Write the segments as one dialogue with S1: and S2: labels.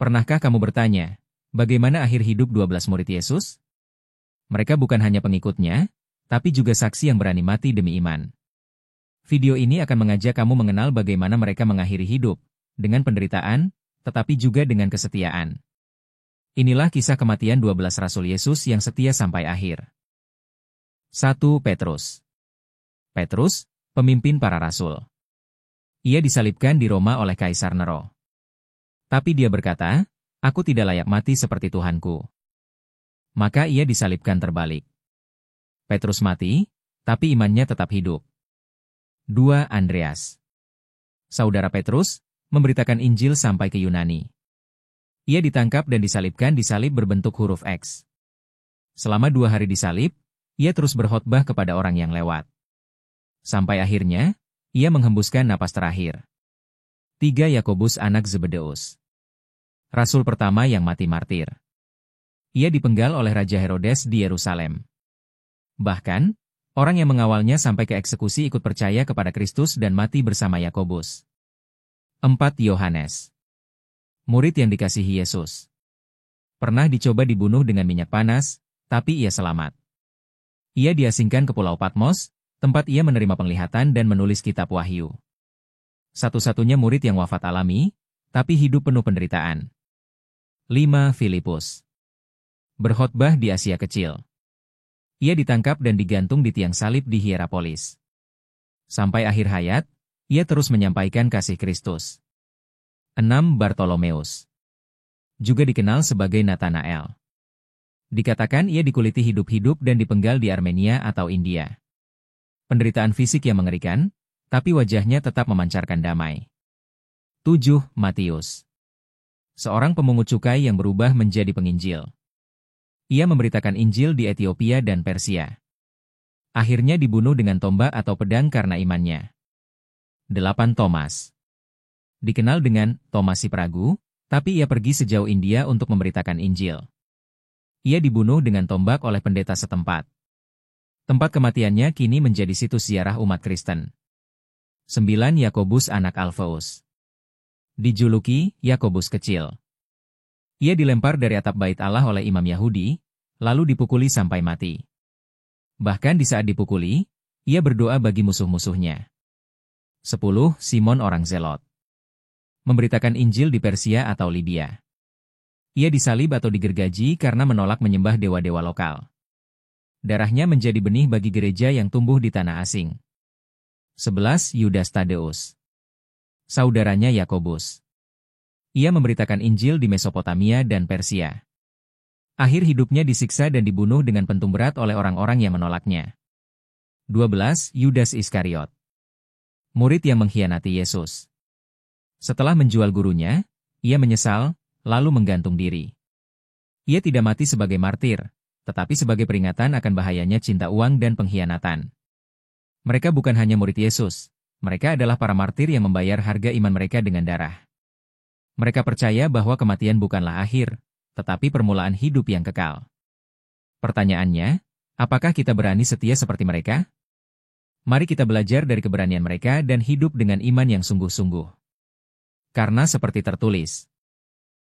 S1: Pernahkah kamu bertanya, bagaimana akhir hidup 12 murid Yesus? Mereka bukan hanya pengikutnya, tapi juga saksi yang berani mati demi iman. Video ini akan mengajak kamu mengenal bagaimana mereka mengakhiri hidup, dengan penderitaan, tetapi juga dengan kesetiaan. Inilah kisah kematian 12 Rasul Yesus yang setia sampai akhir. 1 Petrus. Petrus, pemimpin para rasul. Ia disalibkan di Roma oleh Kaisar Nero. Tapi dia berkata, "Aku tidak layak mati seperti Tuhanku." Maka ia disalibkan terbalik. Petrus mati, tapi imannya tetap hidup. 2 Andreas. Saudara Petrus, memberitakan Injil sampai ke Yunani. Ia ditangkap dan disalibkan di salib berbentuk huruf X. Selama 2 hari disalib, ia terus berkhotbah kepada orang yang lewat. Sampai akhirnya, ia menghembuskan napas terakhir. 3 Yakobus anak Zebedeus. Rasul pertama yang mati martir. Ia dipenggal oleh Raja Herodes di Yerusalem. Bahkan, orang yang mengawalnya sampai ke eksekusi ikut percaya kepada Kristus dan mati bersama Yakobus. 4 Yohanes. Murid yang dikasihi Yesus. Pernah dicoba dibunuh dengan minyak panas, tapi ia selamat. Ia diasingkan ke Pulau Patmos, tempat ia menerima penglihatan dan menulis kitab Wahyu. Satu-satunya murid yang wafat alami, tapi hidup penuh penderitaan. 5 Filipus. Berkhotbah di Asia Kecil. Ia ditangkap dan digantung di tiang salib di Hierapolis. Sampai akhir hayat, ia terus menyampaikan kasih Kristus. 6 Bartolomeus. Juga dikenal sebagai Nathanael. Dikatakan ia dikuliti hidup-hidup dan dipenggal di Armenia atau India. Penderitaan fisik yang mengerikan, tapi wajahnya tetap memancarkan damai. 7 Matius. Seorang pemungut cukai yang berubah menjadi penginjil. Ia memberitakan Injil di Ethiopia dan Persia. Akhirnya dibunuh dengan tombak atau pedang karena imannya. 8 Thomas. Dikenal dengan Thomas si Peragu, tapi ia pergi sejauh India untuk memberitakan Injil. Ia dibunuh dengan tombak oleh pendeta setempat. Tempat kematiannya kini menjadi situs ziarah umat Kristen. 9 Yakobus anak Alfeus. Dijuluki Yakobus kecil. Ia dilempar dari atap bait Allah oleh imam Yahudi, lalu dipukuli sampai mati. Bahkan di saat dipukuli, ia berdoa bagi musuh-musuhnya. 10 Simon orang Zelot. Memberitakan Injil di Persia atau Libya. Ia disalib atau digergaji karena menolak menyembah dewa-dewa lokal. Darahnya menjadi benih bagi gereja yang tumbuh di tanah asing. 11 Yudas Tadeus. Saudaranya Yakobus. Ia memberitakan Injil di Mesopotamia dan Persia. Akhir hidupnya disiksa dan dibunuh dengan pentung berat oleh orang-orang yang menolaknya. 12 Yudas Iskariot. Murid yang mengkhianati Yesus. Setelah menjual gurunya, ia menyesal, lalu menggantung diri. Ia tidak mati sebagai martir, tetapi sebagai peringatan akan bahayanya cinta uang dan pengkhianatan. Mereka bukan hanya murid Yesus, mereka adalah para martir yang membayar harga iman mereka dengan darah. Mereka percaya bahwa kematian bukanlah akhir, tetapi permulaan hidup yang kekal. Pertanyaannya, apakah kita berani setia seperti mereka? Mari kita belajar dari keberanian mereka dan hidup dengan iman yang sungguh-sungguh. Karena seperti tertulis,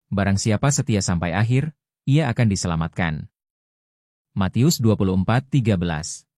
S1: barang siapa setia sampai akhir, ia akan diselamatkan. Matius 24:13.